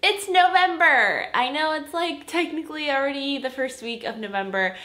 It's November. I know it's like technically already the first week of November,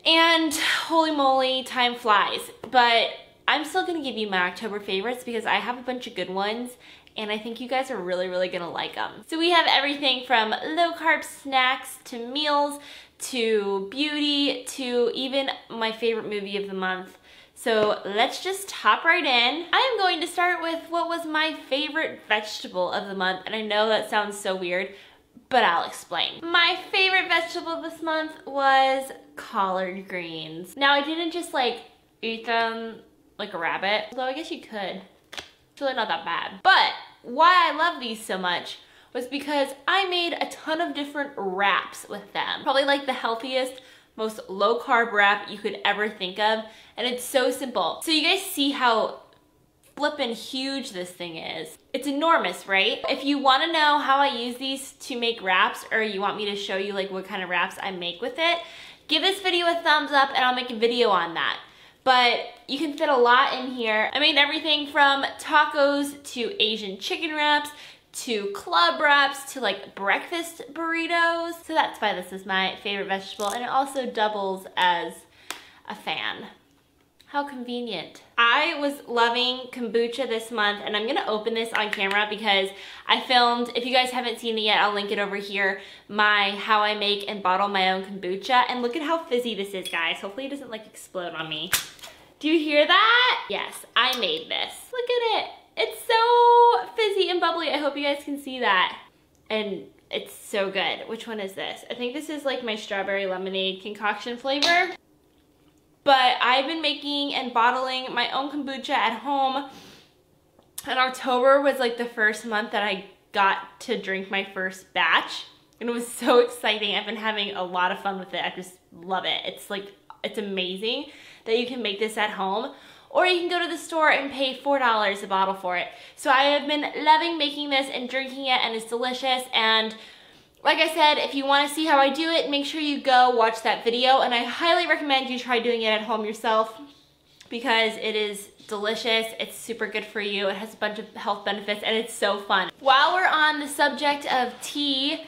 and holy moly, time flies. But I'm still gonna give you my October favorites because I have a bunch of good ones and I think you guys are really, really gonna like them. So we have everything from low carb snacks to meals to beauty to even my favorite movie of the month. So let's just hop right in. I am going to start with what was my favorite vegetable of the month, and I know that sounds so weird, but I'll explain. My favorite vegetable this month was collard greens. Now I didn't just like eat them like a rabbit, although I guess you could. It's really not that bad. But why I love these so much was because I made a ton of different wraps with them. Probably like the healthiest, most low carb wrap you could ever think of, and it's so simple. So you guys see how flippin' huge this thing is. It's enormous, right? If you wanna know how I use these to make wraps, or you want me to show you like what kind of wraps I make with it, give this video a thumbs up and I'll make a video on that. But you can fit a lot in here. I made everything from tacos to Asian chicken wraps to club wraps to like breakfast burritos. So that's why this is my favorite vegetable, and it also doubles as a fan. How convenient. I was loving kombucha this month, and I'm gonna open this on camera because I filmed, if you guys haven't seen it yet, I'll link it over here, my how I make and bottle my own kombucha. And look at how fizzy this is, guys. Hopefully it doesn't like explode on me. Do you hear that? Yes, I made this. Look at it. It's so fizzy and bubbly. I hope you guys can see that. And it's so good. Which one is this? I think this is like my strawberry lemonade concoction flavor. But I've been making and bottling my own kombucha at home. And October was like the first month that I got to drink my first batch. And it was so exciting. I've been having a lot of fun with it. I just love it. It's like, it's amazing that you can make this at home. Or you can go to the store and pay $4 a bottle for it. So I have been loving making this and drinking it, and it's delicious. And like I said, if you want to see how I do it, make sure you go watch that video. And I highly recommend you try doing it at home yourself because it is delicious. It's super good for you. It has a bunch of health benefits and it's so fun. While we're on the subject of tea,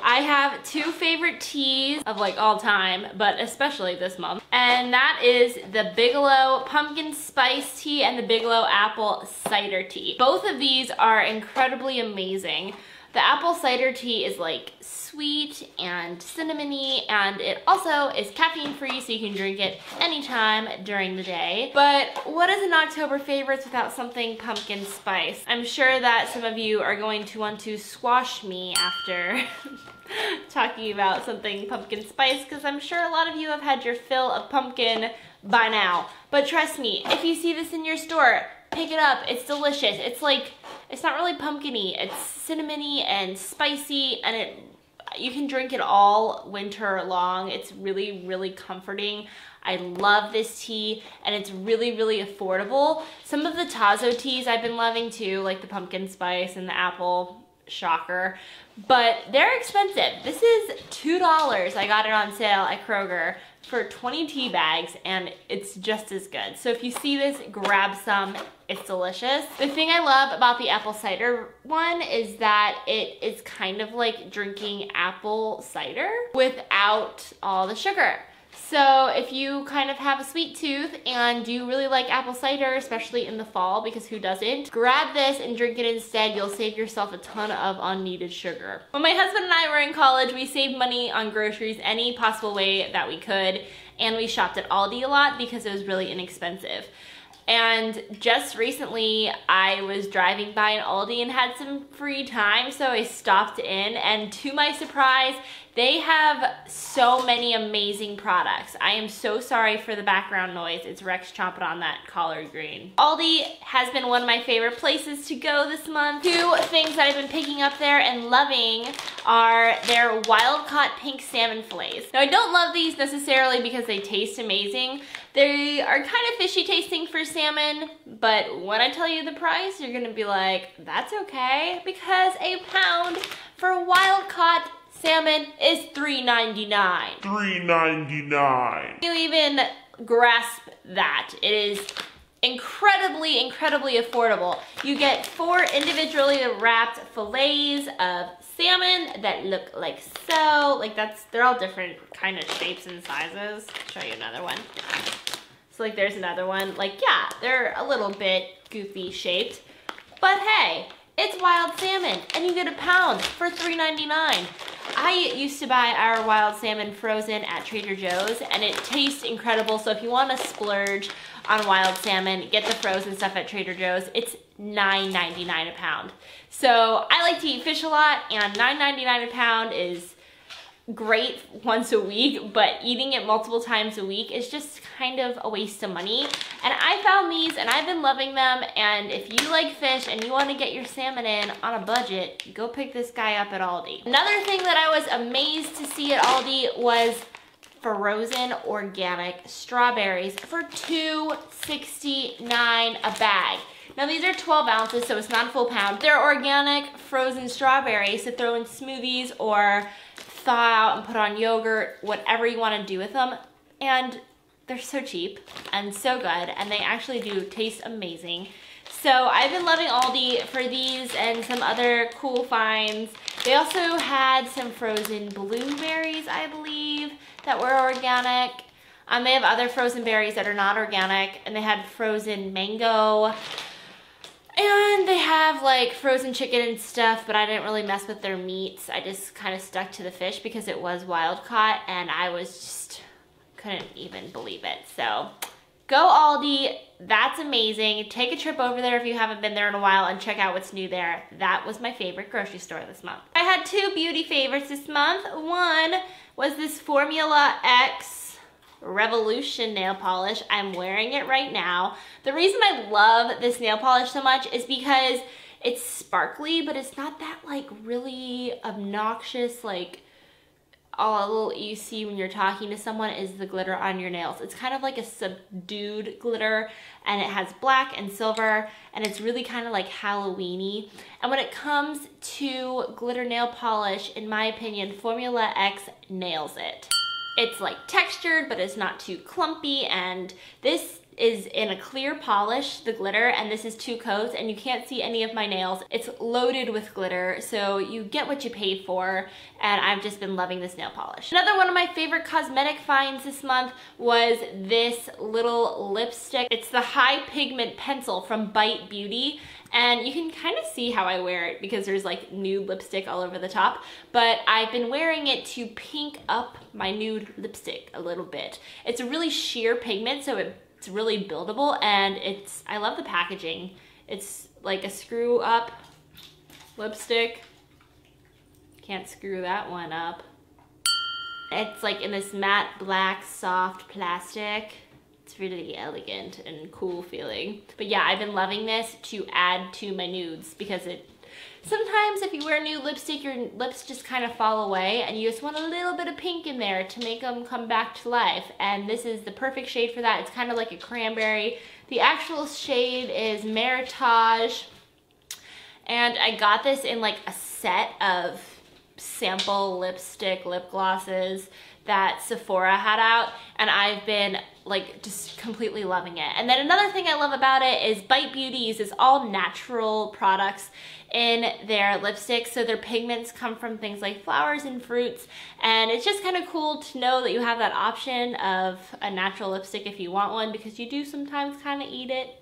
I have two favorite teas of like all time, but especially this month. And that is the Bigelow Pumpkin Spice Tea and the Bigelow Apple Cider Tea. Both of these are incredibly amazing. The apple cider tea is like sweet and cinnamony, and it also is caffeine free, so you can drink it anytime during the day. But what is an October favorites without something pumpkin spice? I'm sure that some of you are going to want to squash me after talking about something pumpkin spice, because I'm sure a lot of you have had your fill of pumpkin by now. But trust me, if you see this in your store, pick it up. It's delicious. It's like, it's not really pumpkin-y. It's cinnamony and spicy, and you can drink it all winter long. It's really, really comforting. I love this tea, and it's really, really affordable. Some of the Tazo teas I've been loving too, like the pumpkin spice and the apple, shocker, but they're expensive. This is $2. I got it on sale at Kroger for 20 tea bags, and it's just as good. So if you see this, grab some. It's delicious. The thing I love about the apple cider one is that it is kind of like drinking apple cider without all the sugar. So if you kind of have a sweet tooth and you really like apple cider, especially in the fall, because who doesn't, grab this and drink it instead. You'll save yourself a ton of unneeded sugar. When my husband and I were in college, we saved money on groceries any possible way that we could, and we shopped at Aldi a lot because it was really inexpensive. And just recently, I was driving by an Aldi and had some free time, so I stopped in, and to my surprise, they have so many amazing products. I am so sorry for the background noise. It's Rex chomping on that collard green. Aldi has been one of my favorite places to go this month. Two things that I've been picking up there and loving are their wild-caught pink salmon fillets. Now, I don't love these necessarily because they taste amazing. They are kind of fishy tasting for salmon, but when I tell you the price, you're gonna be like, that's okay, because a pound for wild-caught salmon is $3.99. $3.99. You even grasp that. It is incredibly, incredibly affordable. You get 4 individually wrapped fillets of salmon that look like so. Like they're all different kind of shapes and sizes. I'll show you another one. So like there's another one. Like yeah, they're a little bit goofy shaped, but hey, it's wild salmon and you get a pound for $3.99. I used to buy our wild salmon frozen at Trader Joe's and it tastes incredible. So if you want to splurge on wild salmon, get the frozen stuff at Trader Joe's. It's $9.99 a pound. So I like to eat fish a lot and $9.99 a pound is great once a week, but eating it multiple times a week is just kind of a waste of money. And I found these and I've been loving them, and if you like fish and you want to get your salmon in on a budget, go pick this guy up at Aldi. Another thing that I was amazed to see at Aldi was frozen organic strawberries for $2.69 a bag. Now these are 12 ounces, so it's not a full pound. They're organic frozen strawberries to throw in smoothies or thaw out and put on yogurt, whatever you want to do with them. And they're so cheap and so good, and they actually do taste amazing. So I've been loving Aldi for these and some other cool finds. They also had some frozen blueberries, I believe, that were organic. They have other frozen berries that are not organic, and they had frozen mango. And they have like frozen chicken and stuff, but I didn't really mess with their meats. I just kind of stuck to the fish because it was wild caught, and I was just couldn't even believe it. So go Aldi, that's amazing. Take a trip over there if you haven't been there in a while and check out what's new there. That was my favorite grocery store this month. I had 2 beauty favorites this month. One was this Formula X Revolution nail polish. I'm wearing it right now. The reason I love this nail polish so much is because it's sparkly, but it's not that like really obnoxious, like all you see when you're talking to someone is the glitter on your nails. It's kind of like a subdued glitter, and it has black and silver, and it's really kind of like Halloween-y. And when it comes to glitter nail polish, in my opinion, Formula X nails it. It's like textured, but it's not too clumpy, and this is in a clear polish, the glitter, and this is 2 coats, and you can't see any of my nails. It's loaded with glitter, so you get what you pay for, and I've just been loving this nail polish. Another one of my favorite cosmetic finds this month was this little lipstick. It's the High Pigment Pencil from Bite Beauty, and you can kind of see how I wear it because there's like nude lipstick all over the top, but I've been wearing it to pink up my nude lipstick a little bit. It's a really sheer pigment, so it's really buildable, and I love the packaging. It's like a screw up lipstick. Can't screw that one up. It's like in this matte black soft plastic. It's really elegant and cool feeling. But yeah, I've been loving this to add to my nudes because sometimes if you wear nude lipstick, your lips just kind of fall away, and you just want a little bit of pink in there to make them come back to life. And this is the perfect shade for that. It's kind of like a cranberry. The actual shade is Meritage. And I got this in like a set of sample lipstick lip glosses that Sephora had out, and I've been like just completely loving it. And then another thing I love about it is Bite Beauty uses all natural products in their lipsticks, so their pigments come from things like flowers and fruits, and it's just kind of cool to know that you have that option of a natural lipstick if you want one, because you do sometimes kind of eat it,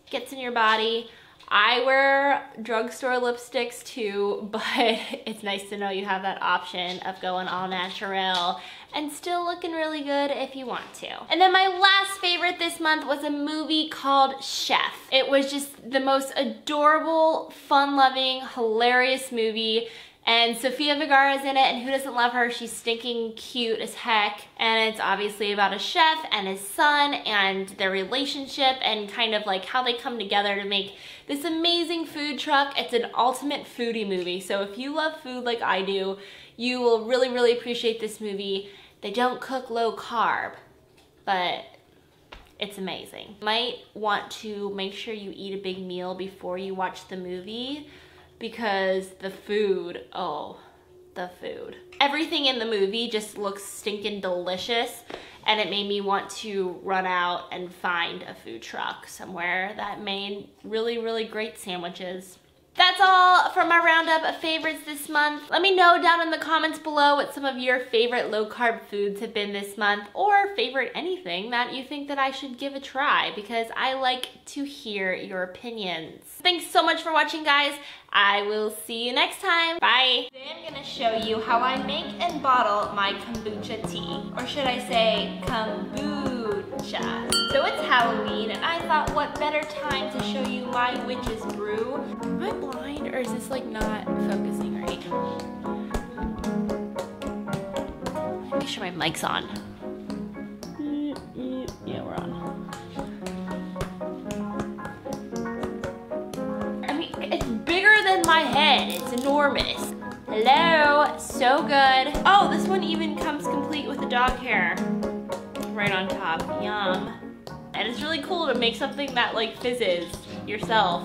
gets in your body. I wear drugstore lipsticks too, but it's nice to know you have that option of going all natural and still looking really good if you want to. And then my last favorite this month was a movie called Chef. It was just the most adorable, fun-loving, hilarious movie. And Sofia Vergara is in it, and who doesn't love her? She's stinking cute as heck. And it's obviously about a chef and his son and their relationship and kind of like how they come together to make this amazing food truck. It's an ultimate foodie movie. So if you love food like I do, you will really, really appreciate this movie. They don't cook low carb, but it's amazing. You might want to make sure you eat a big meal before you watch the movie, because the food, oh, the food. Everything in the movie just looks stinking delicious, and it made me want to run out and find a food truck somewhere that made really, really great sandwiches. That's all for my roundup of favorites this month. Let me know down in the comments below what some of your favorite low-carb foods have been this month, or favorite anything that you think that I should give a try, because I like to hear your opinions. Thanks so much for watching, guys. I will see you next time. Bye. Today I'm gonna show you how I make and bottle my kombucha tea, or should I say kombucha. So it's Halloween, and I thought what better time to show you my witch's brew. Am I blind, or is this like not focusing right? Make sure my mic's on. Yeah, we're on. I mean, it's bigger than my head. It's enormous. Hello, so good. Oh, this one even comes complete with the dog hair right on top. Yum. And it's really cool to make something that like fizzes yourself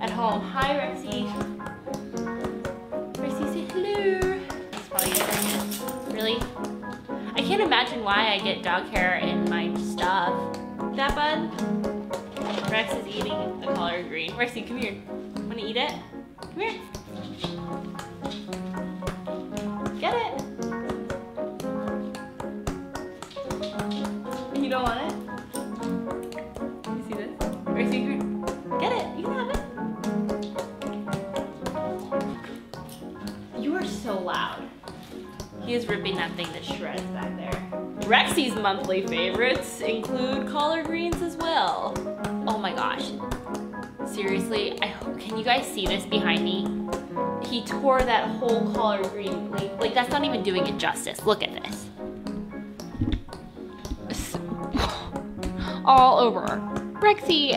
at home. Hi, Rexy. Rexy, say hello. That's probably it. Really? I can't imagine why I get dog hair in my stuff. That bud? Rex is eating the collard green. Rexy, come here. Wanna eat it? Come here. Get it. You don't want it? You see this? Rexy, get it. You can have it. You are so loud. He is ripping that thing to shreds back there. Rexy's monthly favorites include collard greens as well. Oh my gosh. Seriously, can you guys see this behind me? He tore that whole collard green leaf. Like, that's not even doing it justice. Look at this. All over. Rexy,